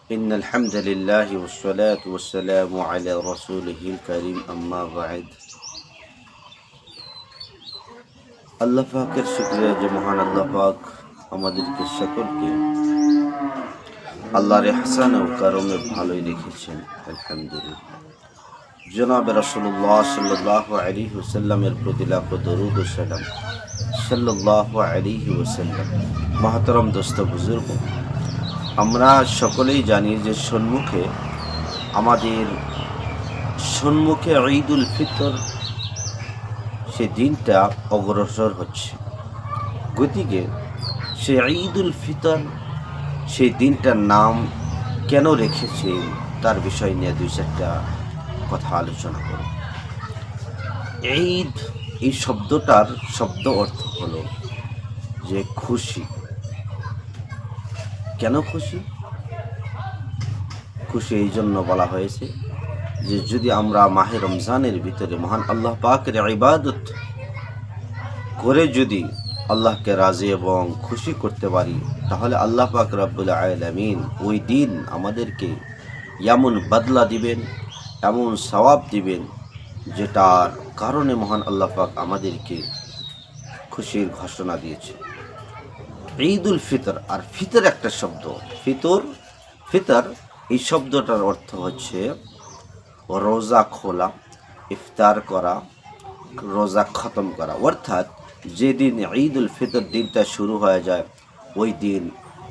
إن الحمد لله والصلاة والسلام على رسوله الكريم أما بعد আল্লাহ পাকের শুকরিয়া যে মহান আল্লাহ পাক আমাদেরকে সকলকে আল্লাহর ইহসান ও করমে ভালোই রেখেছেন। আলহামদুলিল্লাহ। জনাবে রাসূলুল্লাহ সাল্লাল্লাহু আলাইহি ওয়াসাল্লামের প্রতি লাখো দরুদ ও সালাম। সাল্লাল্লাহু আলাইহি ওয়াসাল্লাম। মহতরম দোস্ত বুজুর্গ, আমরা সকলেই জানি যে আমাদের সম্মুখে ঈদুল ফিতর সে দিনটা অগ্রসর হচ্ছে। গতিকে সে ঈদুল ফিতর সেই দিনটার নাম কেন রেখেছে তার বিষয় নিয়ে দুই চারটা কথা আলোচনা করব। ঈদ এই শব্দটার শব্দ অর্থ হলো যে খুশি। কেন খুশি? খুশি এই জন্য বলা হয়েছে যে যদি আমরা মাহে রমজানের ভিতরে মহান আল্লাহ পাকের ইবাদত করে যদি আল্লাহকে রাজি এবং খুশি করতে পারি, তাহলে আল্লাহ পাক রব্বুল আলামিন ওই দিন আমাদেরকে এমন বদলা দিবেন, এমন সওয়াব দিবেন, যেটার কারণে মহান আল্লাহ পাক আমাদেরকে খুশির ঘোষণা দিয়েছে। ঈদুল ফিতর, আর ফিতর একটা শব্দ, ফিতর এই শব্দটার অর্থ হচ্ছে রোজা খোলা, ইফতার করা, রোজা খতম করা। অর্থাৎ যেদিন ঈদুল ফিতর দিনটা শুরু হয়ে যায়, ওই দিন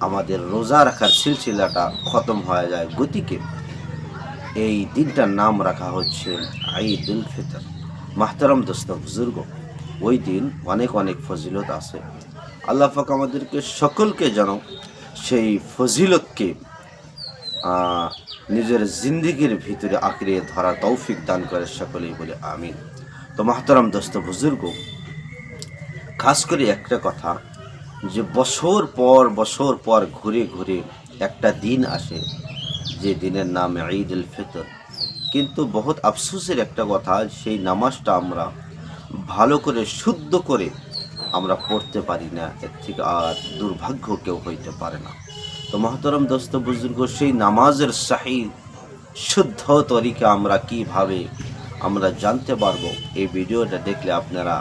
আমাদের রোজা রাখার সিলসিলাটা খতম হয়ে যায়। গতিকে এই দিনটার নাম রাখা হচ্ছে ঈদুল ফিতর। মাহতারাম দোস্ত বুজুর্গ, ওই দিন অনেক অনেক ফজিলত আছে। আল্লাহ পাক আমাদেরকে সকলকে যেন সেই ফজিলতকে নিজের জিন্দিগির ভিতরে আঁকড়ে ধরা তৌফিক দান করে, সকলেই বলে আমিন। তো মাহতারাম দোস্ত বুজুর্গ, খাস করে একটা কথা, যে বছর পর ঘুরে ঘুরে একটা দিন আসে যে দিনের নাম ঈদুল ফিতর, কিন্তু বহুত আফসোসের একটা কথা, সেই নামাজটা আমরা ভালো করে শুদ্ধ করে আমরা পড়তে পারি না। এর থেকে আর দুর্ভাগ্য কেউ হইতে পারে না। তো মহতরম দোস্ত বুজুর্গ, সেই নামাজের সহি শুদ্ধ তরিকা আমরা কিভাবে আমরা জানতে পারবো, এই ভিডিওটা দেখলে আপনারা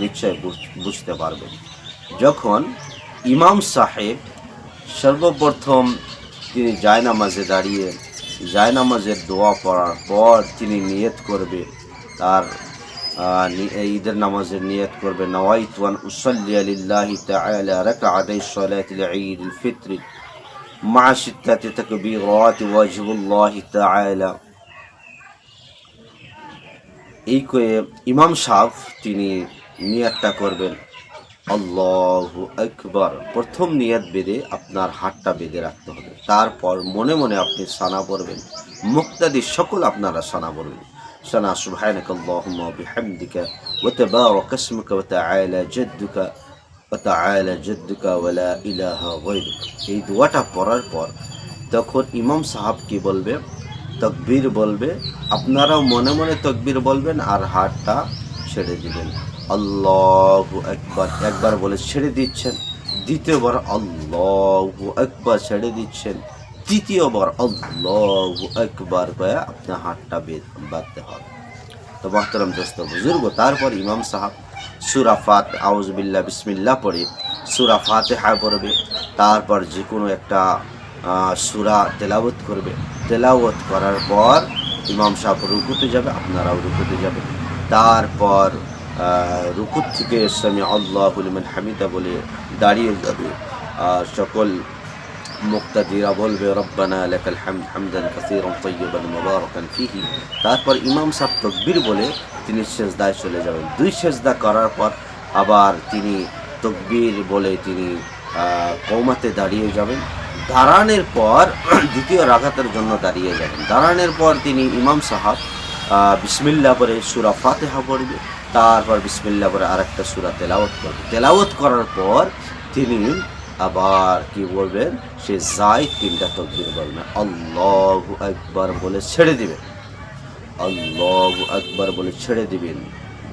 নিশ্চয় বুঝতে পারবেন। যখন ইমাম সাহেব সর্বপ্রথম তিনি জায়নামাজে দাঁড়িয়ে জায়নামাজের দোয়া পড়ার পর তিনি নিয়ত করবে, তার ঈদের নামাজের নিয়ত করবে, নওয়াইতু আন উসাল্লি লিল্লাহি তাআলা রাকআতাই সালাতিল ঈদুল ফিতর মা সিত্তাতি তাকবীরাত ওয়াজহুল্লাহি তাআলা। এই করে ইমাম সাহেব তিনি নিয়তটা করবেন আল্লাহু আকবার। প্রথম নিয়ত বেঁধে আপনার হাতটা বেঁধে রাখতে হবে। তারপর মনে মনে আপনি সানা পড়বেন, মুক্তাদি সকল আপনারা সানা পড়বেন। সানা সুবহানাকা আল্লাহুম্মা ওয়া বিহামদিকা ওয়া তাবারাকা ইসমুকা ওয়া তাআলা জাদ্দুকা ওয়া লা ইলাহা গায়রুক। এই দোয়াটা পড়ার পর তখন ইমাম সাহেব কি বলবে? তাকবীর বলবে। আপনারাও মনে মনে তাকবীর বলবেন আর হাতটা ছেড়ে দিবেন। আল্লাহু আকবার একবার বলে ছেড়ে দিচ্ছেন, দ্বিতীয়বার আল্লাহু আকবার ছেড়ে দিচ্ছেন, তৃতীয়বার আল্লাহু আকবার করে আপনার হাতটা বাঁধতে হবে। তো মোহতারাম দোস্ত বুজুর্গ, তারপর ইমাম সাহেব সূরা ফাতিহা আউযু বিল্লাহ বিসমিল্লাহ পড়ে সূরা ফাতিহা পড়বে। তারপর যে কোনো একটা সূরা তেলাওয়াত করবে। তেলাওয়াত করার পর ইমাম সাহেব রুকুতে যাবে, আপনারাও রুকুতে যাবেন। তারপর রুকু থেকে সামি আল্লাহু লিমান হামিদা বলে দাঁড়িয়ে যাবে। আর সকল মুক্তাদিরা বলবে রব্বানা লাকাল হামদ হামদান কাসীরান তাইয়িবান মুবারাকান ফীহি। তারপর ইমাম সাহেব তাকবীর বলে তিনি সিজদায় চলে যাবেন। দুই সিজদা করার পর আবার তিনি তাকবীর বলে তিনি কওমাতে দাঁড়িয়ে যাবেন। দাঁড়ানোর পর দ্বিতীয় রাকাতের জন্য দাঁড়িয়ে যাবেন। দাঁড়ানোর পর তিনি ইমাম সাহেব বিসমিল্লাহ পড়ে সূরা ফাতিহা পড়বে। তারপর বিসমিল্লাহ পড়ে আরেকটা সূরা তেলাওয়াত করবে। তেলাওয়াত করার পর তিনি আবার কি বলবেন? সে যাই তিনটা তাকবীর বলবেন, আল্লাহু আকবার বলে ছেড়ে দিবেন। আল্লাহু আকবার বলে ছেড়ে দিবেন।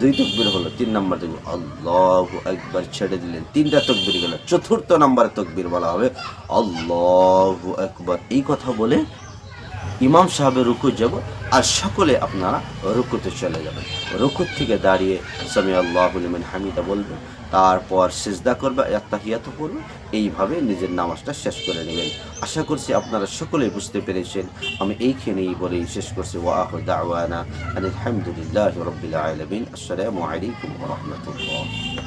দুই তকবির হলো, 3 নম্বর তকবির আল্লাহু আকবার ছেড়ে দিলেন, 3টা তকবির গেল, চতুর্থ নম্বরে তকবির বলা হবে আল্লাহু আকবার। এই কথা বলে ইমাম সাহেবের রুকু যাব, আর সকলে আপনারা রুকুতে চলে যাবেন। রুকুর থেকে দাঁড়িয়ে সামি আল্লাহু লিমান হামিদা বলবেন, তারপর সিজদা করবে, আত্তাহিয়াতু পড়বে, এইভাবে নিজের নামাজটা শেষ করে নেবেন। আশা করছি আপনারা সকলেই বুঝতে পেরেছেন। আমি এইখানেই বলেই শেষ করছি। ওয়া আখিরু দাওয়ানা আনিল হামদুলিল্লাহি রাব্বিল আলামিন। আসসালামু আলাইকুম ওয়া রাহমাতুল্লাহ।